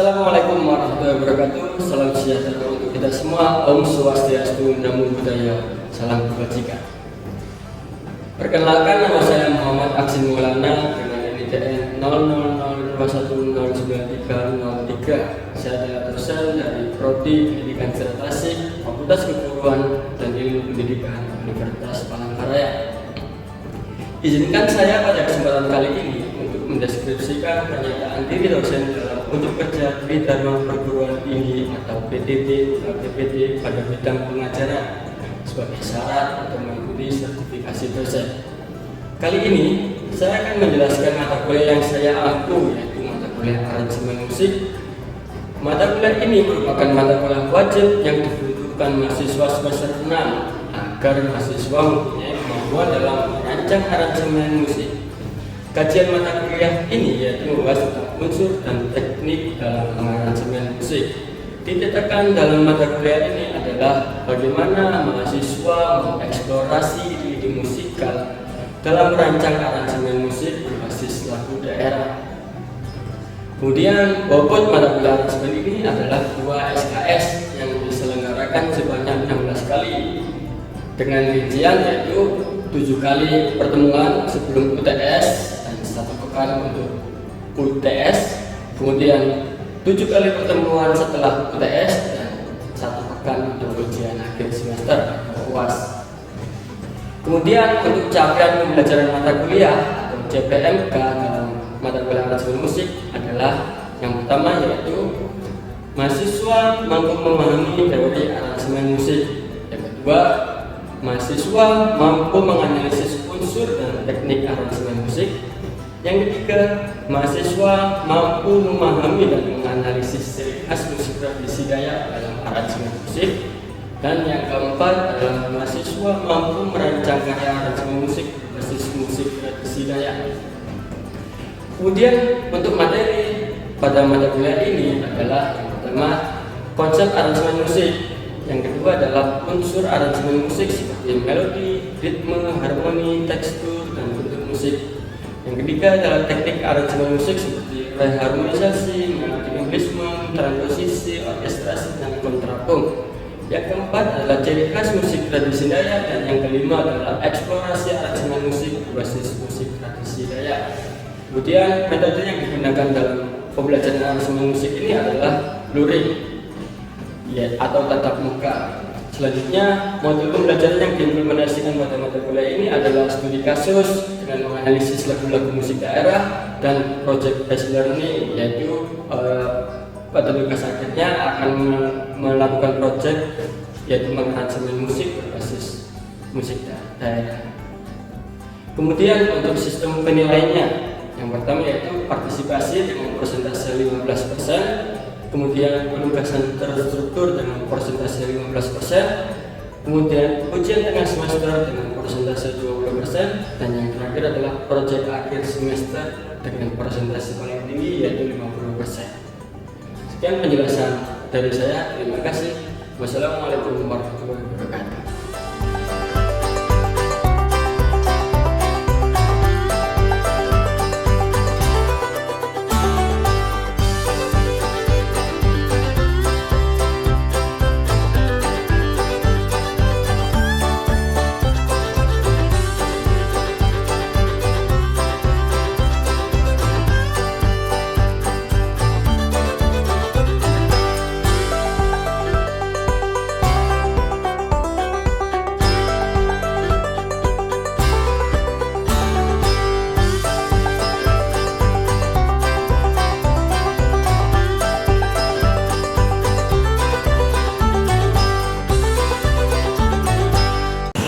Assalamualaikum warahmatullahi wabarakatuh. Salam sejahtera untuk kita semua. Om Swastiastu, Namo Buddhaya, salam kebajikan. Perkenalkan, nama saya Muhammad Aksin Maulana dengan NIDN 0001093003. Saya adalah dosen dari Prodi Pendidikan Disertasi Fakultas Keguruan dan Ilmu Pendidikan Universitas Palangkaraya. Izinkan saya pada kesempatan kali ini untuk mendeskripsikan pernyataan diri dosen dalam unjuk kerja di Dharma Perguruan Tinggi atau PTT atau PPT pada bidang pengajaran sebagai syarat untuk mengikuti sertifikasi dosen. Kali ini saya akan menjelaskan mata kuliah yang saya ampu, yaitu mata kuliah aransemen musik. Mata kuliah ini merupakan mata kuliah wajib yang dibutuhkan mahasiswa semester 6 agar mahasiswa mempunyai kemampuan dalam merancang aransemen musik. Kajian mata kuliah ini yaitu membahas tentang unsur dan teknik dalam mengaransemen musik. Titik tekan dalam mata kuliah ini adalah bagaimana mahasiswa mengeksplorasi ide musikal dalam merancang aransemen musik berbasis lagu daerah. Kemudian bobot mata kuliah aransemen ini adalah 2 SKS yang diselenggarakan sebanyak 16 kali dengan rincian yaitu 7 kali pertemuan sebelum UTS dan 1 pekan untuk UTS, kemudian 7 kali pertemuan setelah UTS dan 1 pekan untuk ujian akhir semester atau UAS. Kemudian untuk capaian pembelajaran mata kuliah atau CPMK dalam mata kuliah aransemen musik adalah yang pertama yaitu mahasiswa mampu memahami teori aransemen musik. Yang kedua, mahasiswa mampu menganalisis unsur dan teknik aransemen musik. Yang ketiga, mahasiswa mampu memahami dan menganalisis ciri khas musik tradisi Dayak dalam aransemen musik. Dan yang keempat adalah mahasiswa mampu merancang karya aransemen musik berbasis musik tradisi Dayak. Kemudian untuk materi pada mata kuliah ini adalah yang pertama konsep aransemen musik. Yang kedua adalah unsur aransemen musik seperti melodi, ritme, harmoni, tekstur, dan bentuk musik. Yang ketiga adalah teknik aransemen musik seperti reharmonisasi, melodi engagement, transposisi, orkestrasi, dan kontrapung. Yang keempat adalah ciri khas musik tradisi Dayak, dan yang kelima adalah eksplorasi aransemen musik berbasis musik tradisi Dayak. Kemudian metode yang digunakan dalam pembelajaran aransemen musik ini adalah luring atau tatap muka. Selanjutnya, modul pembelajaran yang diimplementasikan pada mata kuliah ini adalah studi kasus dengan menganalisis lagu-lagu musik daerah dan project based learning, yaitu pada tugas akhirnya akan melakukan project yaitu mengaransemen musik berbasis musik daerah. Kemudian untuk sistem penilaiannya, yang pertama yaitu partisipasi dengan persentase 15%. Kemudian penugasan terstruktur dengan persentase 15%, kemudian ujian tengah semester dengan persentase 20%, dan yang terakhir adalah proyek akhir semester dengan persentase paling tinggi yaitu 50%. Sekian penjelasan dari saya, terima kasih. Wassalamualaikum warahmatullahi wabarakatuh.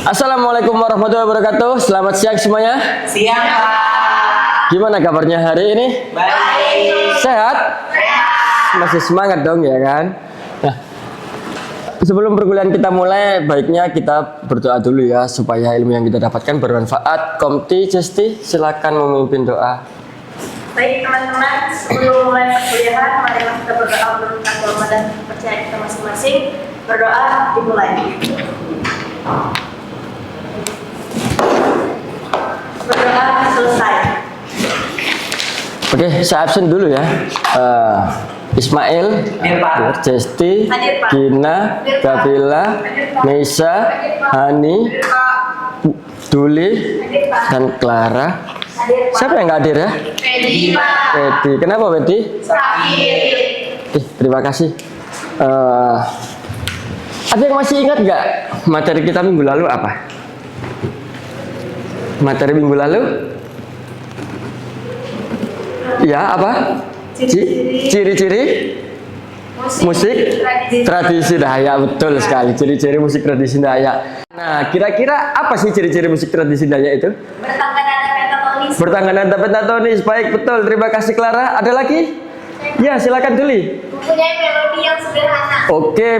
Assalamualaikum warahmatullahi wabarakatuh. Selamat siang semuanya. Siang, Pak. Gimana kabarnya hari ini? Baik. Sehat? Masih semangat dong ya kan? Nah, sebelum perkuliahan kita mulai, baiknya kita berdoa dulu ya supaya ilmu yang kita dapatkan bermanfaat. Komti Cesti, silakan memimpin doa. Baik teman-teman, sebelum mulai perkuliahan, mari kita berdoa menurut agama dan percaya kita masing-masing. Berdoa dimulai. Berdoa selesai. Oke, saya absen dulu ya. Ismail, Hadir, Pak. Cesti, Hadir, Pak. Gina, Hadir, Pak. Gabila, Hadir, Pak. Meisa, Hadir, Pak. Hani, Duli, Hadir, Pak. dan Clara. Hadir, Pak. Siapa yang nggak hadir ya? Pedi, Pak. Pedi. Kenapa Pedi? Sakit. Terima kasih. Ada yang masih ingat nggak materi kita minggu lalu apa? Materi minggu lalu? Ya apa? Ciri-ciri musik tradisi Dayak, betul sekali. Ciri-ciri musik tradisi Dayak. Nah, kira-kira apa sih ciri-ciri musik tradisi Dayak itu? Bertangga nada pentatonis. Bertangga nada pentatonis. Baik, betul. Terima kasih Clara. Ada lagi? Ya, silakan Duli. Mempunyai melodi yang sederhana. Oke,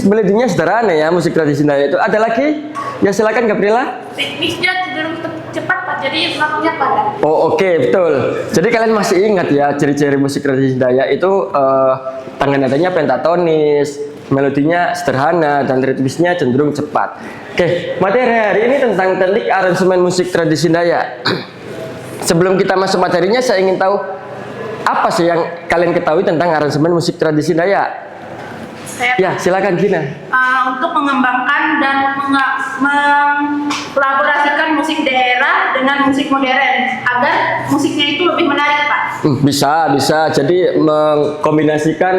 melodinya sederhana ya musik tradisi Dayak itu. Ada lagi? Ya, silakan Gabriela. Ritmisnya cenderung cepat, Pak. Jadi lagunya padat. Oh, oke, betul. Jadi kalian masih ingat ya ciri-ciri musik tradisi Dayak itu tangga nadanya pentatonis, melodinya sederhana, dan ritmisnya cenderung cepat. Oke, materi hari ini tentang teknik aransemen musik tradisi Dayak. Sebelum kita masuk materinya, saya ingin tahu apa sih yang kalian ketahui tentang aransemen musik tradisi Dayak? Ya, silakan Gina. Untuk mengembangkan dan mengkolaborasikan musik daerah dengan musik modern agar musiknya itu lebih menarik, Pak. Bisa. Jadi mengkombinasikan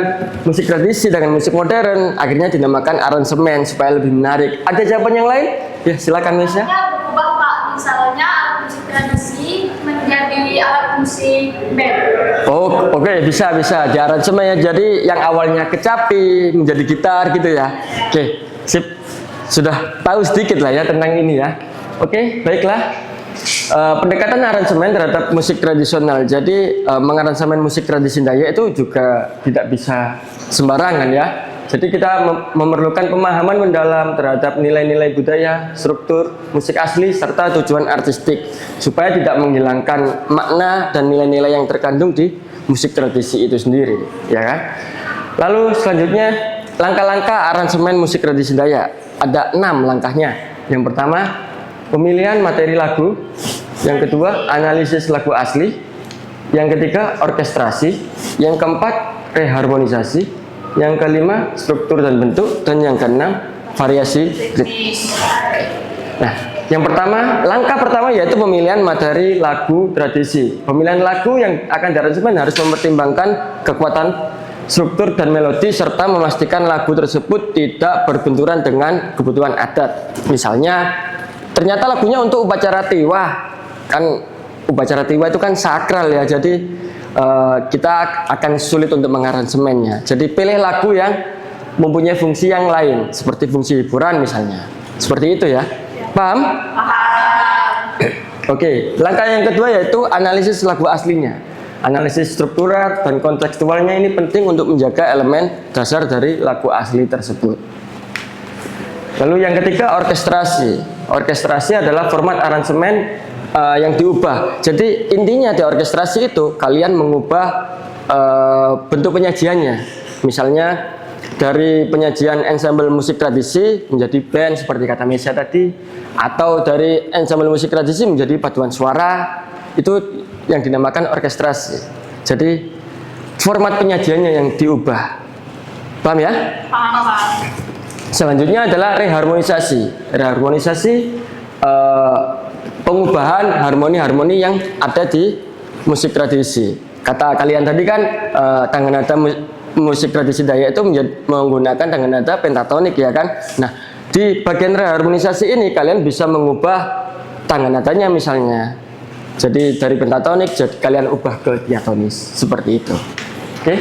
musik tradisi dengan musik modern, akhirnya dinamakan aransemen supaya lebih menarik. Ada jawaban yang lain? Ya, silakan Misha. Berubah, Pak. Misalnya alat musik tradisi menjadi alat musik band. Oh, oke, bisa di aransemen ya. Jadi yang awalnya kecapi menjadi gitar gitu ya. Oke, sip. Sudah tahu sedikit lah ya tentang ini ya. Oke, baiklah. Pendekatan aransemen terhadap musik tradisional. Jadi mengaransemen musik tradisi Dayak itu juga tidak bisa sembarangan ya. Jadi kita memerlukan pemahaman mendalam terhadap nilai-nilai budaya, struktur, musik asli, serta tujuan artistik supaya tidak menghilangkan makna dan nilai-nilai yang terkandung di musik tradisi itu sendiri, ya kan? Lalu selanjutnya langkah-langkah aransemen musik tradisi Dayak. Ada 6 langkahnya. Yang pertama, pemilihan materi lagu. Yang kedua, analisis lagu asli. Yang ketiga, orkestrasi. Yang keempat, reharmonisasi. Yang kelima, struktur dan bentuk. Dan yang keenam, variasi ritmis. Nah, yang pertama, langkah pertama yaitu pemilihan materi lagu tradisi. Pemilihan lagu yang akan diaransemen harus mempertimbangkan kekuatan struktur dan melodi serta memastikan lagu tersebut tidak berbenturan dengan kebutuhan adat. Misalnya, ternyata lagunya untuk upacara tiwah. Kan upacara tiwah itu kan sakral ya, jadi kita akan sulit untuk mengaransemennya. Jadi pilih lagu yang mempunyai fungsi yang lain, seperti fungsi hiburan misalnya. Seperti itu ya. Paham? Oke, langkah yang kedua yaitu analisis lagu aslinya. Analisis struktural dan kontekstualnya ini penting untuk menjaga elemen dasar dari lagu asli tersebut. Lalu yang ketiga, orkestrasi. Orkestrasi adalah format aransemen yang diubah. Jadi intinya di orkestrasi itu kalian mengubah bentuk penyajiannya. Misalnya dari penyajian ensemble musik tradisi menjadi band seperti kata Mesya tadi, atau dari ensemble musik tradisi menjadi paduan suara. Itu yang dinamakan orkestrasi. Jadi format penyajiannya yang diubah. Paham ya? Paham. Selanjutnya adalah reharmonisasi. Reharmonisasi pengubahan harmoni-harmoni yang ada di musik tradisi. Kata kalian tadi kan tangga nada musik tradisi Dayak itu menggunakan tangga nada pentatonik ya kan. Nah, di bagian reharmonisasi ini kalian bisa mengubah tangga nadanya misalnya. Jadi dari pentatonik jadi kalian ubah ke diatonis seperti itu. Oke.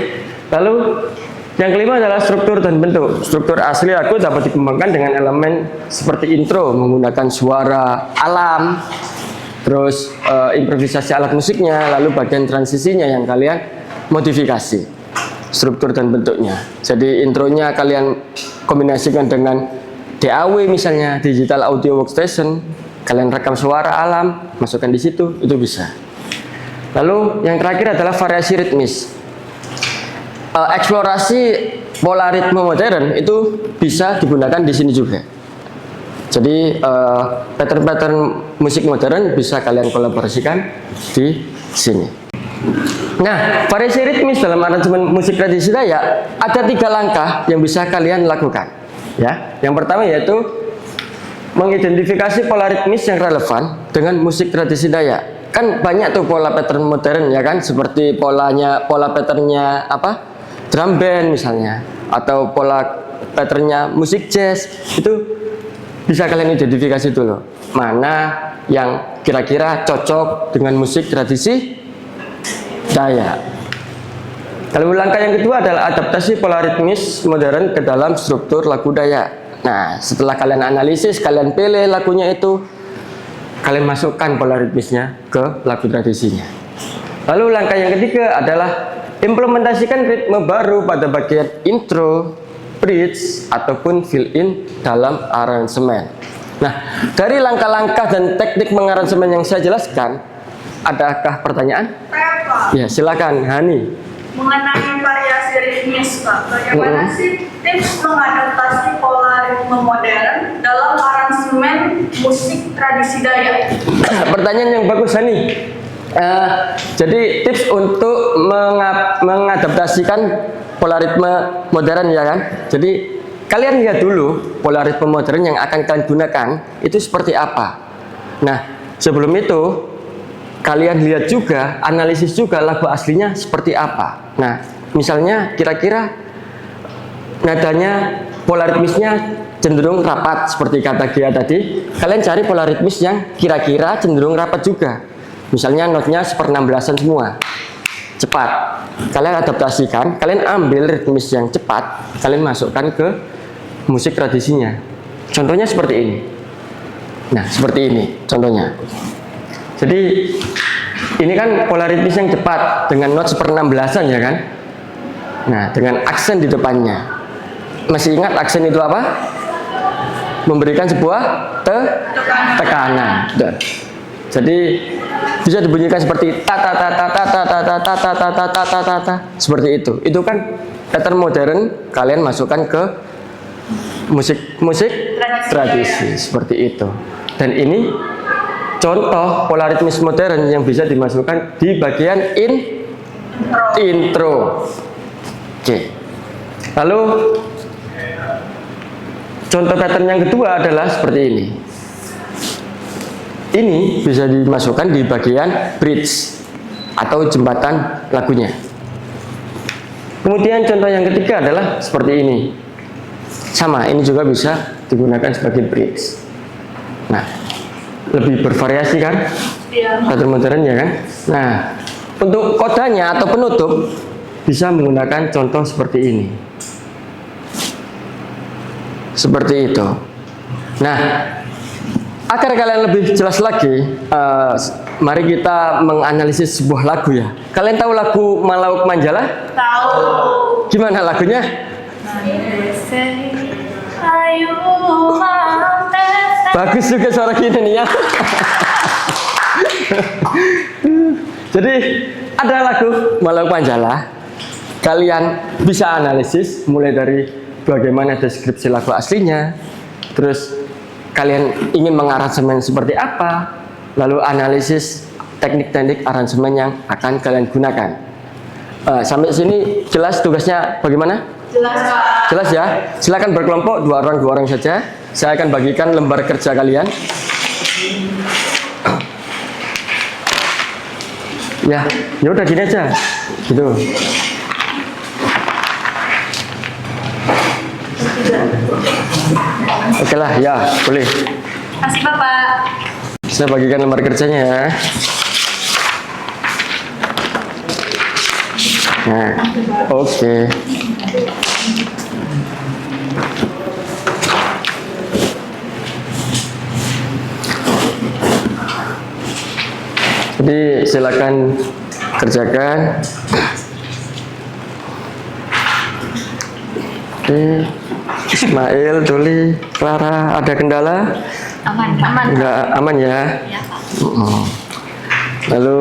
Lalu yang kelima adalah struktur dan bentuk. Struktur asli lagu dapat dikembangkan dengan elemen seperti intro menggunakan suara alam, terus improvisasi alat musiknya, lalu bagian transisinya yang kalian modifikasi struktur dan bentuknya. Jadi intronya kalian kombinasikan dengan DAW misalnya, digital audio workstation, kalian rekam suara alam, masukkan di situ, itu bisa. Lalu yang terakhir adalah variasi ritmis. Eksplorasi pola ritme modern itu bisa digunakan di sini juga. Jadi pattern-pattern musik modern bisa kalian kolaborasikan di sini. Nah, variasi ritmis dalam aransemen musik tradisi Dayak ada 3 langkah yang bisa kalian lakukan. Ya, yang pertama yaitu mengidentifikasi pola ritmis yang relevan dengan musik tradisi Dayak. Kan banyak tuh pola pattern modern ya kan, seperti pola patternnya apa? Drum band misalnya, atau pola patternnya musik jazz. Itu bisa kalian identifikasi dulu. Mana yang kira-kira cocok dengan musik tradisi Dayak. Lalu langkah yang kedua adalah adaptasi pola ritmis modern ke dalam struktur lagu Dayak. Nah, setelah kalian analisis, kalian pilih lagunya itu, kalian masukkan pola ritmisnya ke lagu tradisinya. Lalu langkah yang ketiga adalah implementasikan ritme baru pada bagian intro, bridge, ataupun fill-in dalam aransemen. Nah, dari langkah-langkah dan teknik mengaransemen yang saya jelaskan, adakah pertanyaan? Ya, silakan Hani. Mengenai variasi ritmis, Pak, bagaimana sih tips mengadaptasi pola ritme modern dalam aransemen musik tradisi Dayak? Pertanyaan yang bagus, Hani. Jadi tips untuk mengadaptasikan pola ritme modern ya kan. Jadi kalian lihat dulu pola ritme modern yang akan kalian gunakan itu seperti apa. Nah, sebelum itu kalian lihat juga, analisis juga lagu aslinya seperti apa. Nah, misalnya kira-kira nadanya, pola ritmisnya cenderung rapat seperti kata Gia tadi. Kalian cari pola ritmis yang kira-kira cenderung rapat juga. Misalnya notnya 1/16an semua, cepat. Kalian adaptasikan, kalian ambil ritmis yang cepat, kalian masukkan ke musik tradisinya. Contohnya seperti ini. Nah, seperti ini contohnya. Jadi ini kan pola ritmis yang cepat dengan not 1/16an ya kan. Nah, dengan aksen di depannya. Masih ingat aksen itu apa? Memberikan sebuah tekanan. Jadi bisa dibunyikan seperti ta ta ta ta ta ta ta ta ta ta ta ta ta ta ta ta, seperti itu. Itu kan pattern modern, kalian masukkan ke musik tradisi seperti itu. Dan ini contoh pola ritmis modern yang bisa dimasukkan di bagian intro. Oke. Lalu contoh pattern yang kedua adalah seperti ini. Ini bisa dimasukkan di bagian bridge atau jembatan lagunya. Kemudian contoh yang ketiga adalah seperti ini. Sama, ini juga bisa digunakan sebagai bridge. Nah, lebih bervariasi kan? Iya. Pattern modern ya kan? Nah, untuk kodanya atau penutup bisa menggunakan contoh seperti ini. Seperti itu. Nah, agar kalian lebih jelas lagi, mari kita menganalisis sebuah lagu ya. Kalian tahu lagu Malauk Manjala? Tahu. Gimana lagunya? Bagus juga suara kita nih ya. Jadi ada lagu Malauk Manjala. Kalian bisa analisis mulai dari bagaimana deskripsi lagu aslinya, terus kalian ingin mengaransemen seperti apa, lalu analisis teknik-teknik aransemen yang akan kalian gunakan. Sampai sini jelas tugasnya bagaimana? Jelas, Pak. Jelas ya? Silakan berkelompok, 2 orang saja. Saya akan bagikan lembar kerja kalian. Ya udah gini aja. Gitu. Oke lah, ya boleh. Kasih Bapak. Saya bagikan lembar kerjanya ya. Nah, oke. Jadi silakan kerjakan. Oke. Ismail, Doli, Clara, ada kendala? Aman. Enggak, aman ya? Ya, Pak. Lalu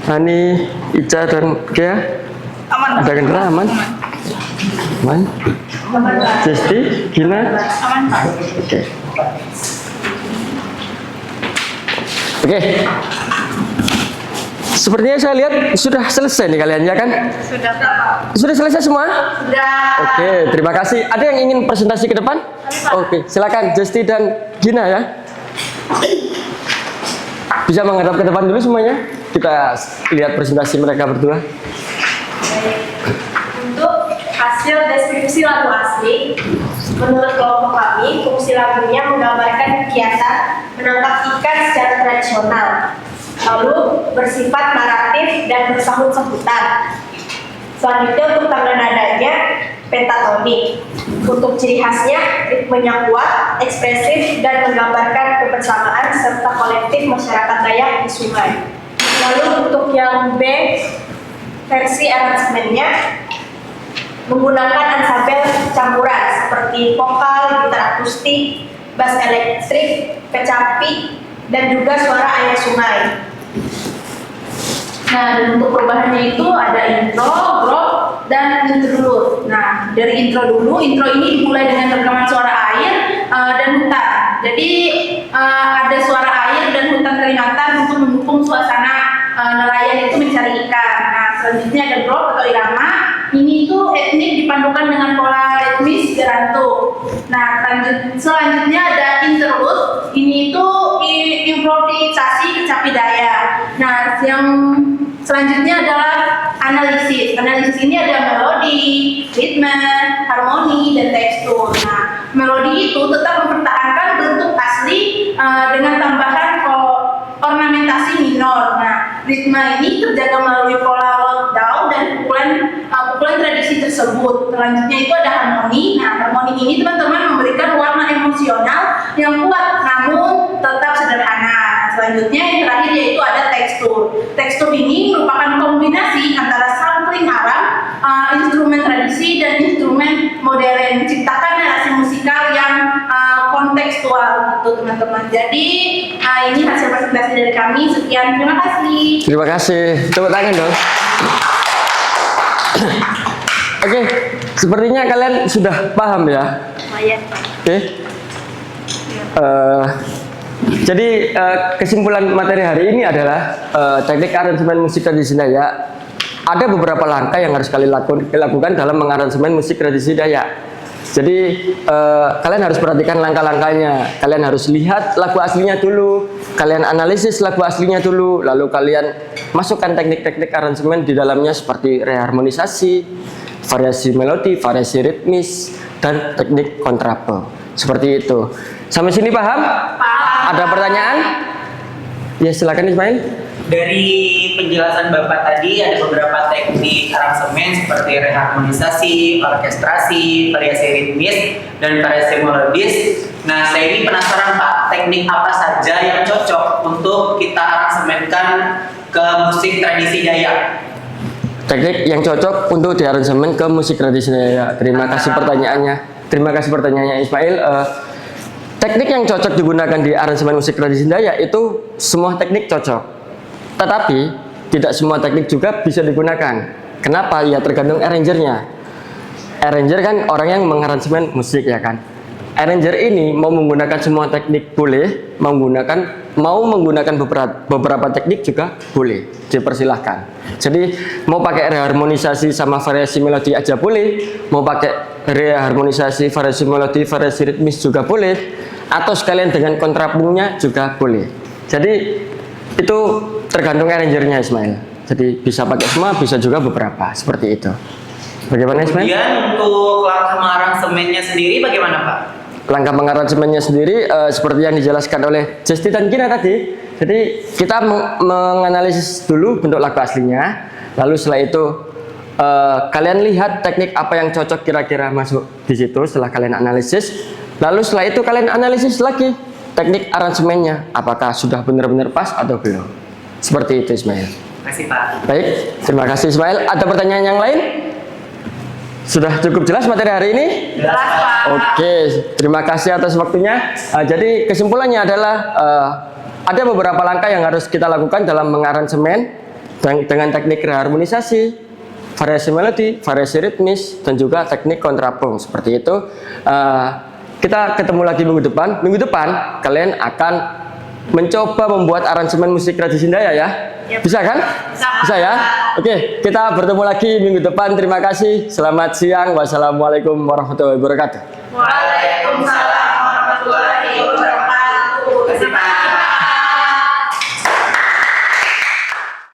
Hani, Ica, dan Gia? Aman. Ada kendala aman? Aman? Cesti, Gina? Aman, Pak. Oke. Oke. Sepertinya saya lihat sudah selesai nih kalian ya kan? Sudah Pak. Sudah selesai semua? Sudah. Oke, terima kasih. Ada yang ingin presentasi ke depan? Oke, silakan Justi dan Gina ya. Bisa menghadap ke depan dulu semuanya. Kita lihat presentasi mereka berdua. Untuk hasil deskripsi lagu asli, menurut kelompok kami, fungsi lagunya menggambarkan kegiatan menangkap ikan secara tradisional, lalu bersifat naratif dan bersahut-sahutan. Selanjutnya untuk tangga nadanya pentatonik. Untuk ciri khasnya, ritmenya kuat, ekspresif, dan menggambarkan kebersamaan serta kolektif masyarakat Dayak di sungai. Lalu untuk yang B, versi aransemennya menggunakan ansambel campuran seperti vokal, gitar akustik, bass elektrik, kecapi, dan juga suara air sungai. Nah, dan untuk perubahannya itu ada intro, drop, dan interlude. Nah, dari intro dulu, intro ini dimulai dengan rekaman suara air dan hutan. Jadi ada suara air dan hutan keringatan untuk mendukung suasana nelayan itu mencari ikan. Nah, selanjutnya ada drop atau irama. Ini itu etnik dipandukan dengan pola ritmis gerantu. Nah, selanjutnya ada interlude. Ini itu improvisasi kecapi daya. Nah, yang selanjutnya adalah analisis. Analisis ini ada melodi, ritme, harmoni, dan tekstur. Nah, melodi itu tetap mempertahankan bentuk asli dengan tambahan ornamentasi minor. Nah, ritme ini terjaga melalui pola lockdown dan pukulan tradisi tersebut. Selanjutnya itu ada harmoni. Nah, harmoni ini teman-teman memberikan warna emosional yang kuat namun tetap sederhana. Selanjutnya yang terakhir yaitu ada tekstur. Tekstur ini merupakan kombinasi antara sampling alam, instrumen tradisi dan instrumen modern, menciptakan narasi musikal yang kontekstual gitu teman-teman. Jadi ini hasil presentasi dari kami. Sekian, terima kasih. Terima kasih. Tepuk tangan dong. Oke, sepertinya kalian sudah paham ya. Lumayan Pak. Oke. Jadi kesimpulan materi hari ini adalah teknik aransemen musik tradisi Dayak. Ada beberapa langkah yang harus kalian lakukan dalam mengaransemen musik tradisi Dayak. Jadi kalian harus perhatikan langkah-langkahnya. Kalian harus lihat lagu aslinya dulu. Kalian analisis lagu aslinya dulu. Lalu kalian masukkan teknik-teknik aransemen di dalamnya seperti reharmonisasi, variasi melodi, variasi ritmis, dan teknik kontrapunkt. Seperti itu. Sampai sini paham? Paham. Ada pertanyaan? Ya silakan Ismail. Dari penjelasan Bapak tadi ada beberapa teknik aransemen seperti reharmonisasi, orkestrasi, variasi ritmis, dan variasi melodis. Nah, saya ini penasaran Pak, teknik apa saja yang cocok untuk kita aransemenkan ke musik tradisi Dayak? Teknik yang cocok untuk diaransemen ke musik tradisi Dayak. Terima kasih pertanyaannya. Terima kasih pertanyaannya Ismail. Teknik yang cocok digunakan di aransemen musik tradisi Dayak itu semua teknik cocok. Tetapi tidak semua teknik juga bisa digunakan. Kenapa? Ya tergantung arrangernya. Arranger kan orang yang mengaransemen musik ya kan. Arranger ini mau menggunakan semua teknik boleh, mau menggunakan beberapa teknik juga boleh, dipersilahkan. Jadi mau pakai reharmonisasi sama variasi melodi aja boleh, mau pakai reharmonisasi, variasi melodi, variasi ritmis juga boleh, atau sekalian dengan kontrapunktnya juga boleh. Jadi itu tergantung arrangernya Ismail. Jadi bisa pakai semua, bisa juga beberapa, seperti itu. Bagaimana Ismail? Kemudian untuk langkah mengaransemennya sendiri bagaimana Pak? Langkah mengaransemennya sendiri seperti yang dijelaskan oleh Justi dan Gina tadi. Jadi kita menganalisis dulu bentuk lagu aslinya, lalu setelah itu kalian lihat teknik apa yang cocok kira-kira masuk di situ setelah kalian analisis. Lalu setelah itu kalian analisis lagi teknik aransemennya, apakah sudah benar-benar pas atau belum. Seperti itu Ismail. Terima kasih Pak. Baik, terima kasih Ismail. Ada pertanyaan yang lain? Sudah cukup jelas materi hari ini? Jelas Pak. Oke, terima kasih atas waktunya. Jadi kesimpulannya adalah ada beberapa langkah yang harus kita lakukan dalam mengaransemen dengan teknik reharmonisasi, variasi melodi, variasi ritmis, dan juga teknik kontrapunkt. Seperti itu. Kita ketemu lagi minggu depan. Minggu depan kalian akan mencoba membuat aransemen musik tradisi Daya ya? Bisa kan? Bisa ya? Oke, kita bertemu lagi minggu depan. Terima kasih. Selamat siang. Wassalamualaikum warahmatullahi wabarakatuh. Waalaikumsalam.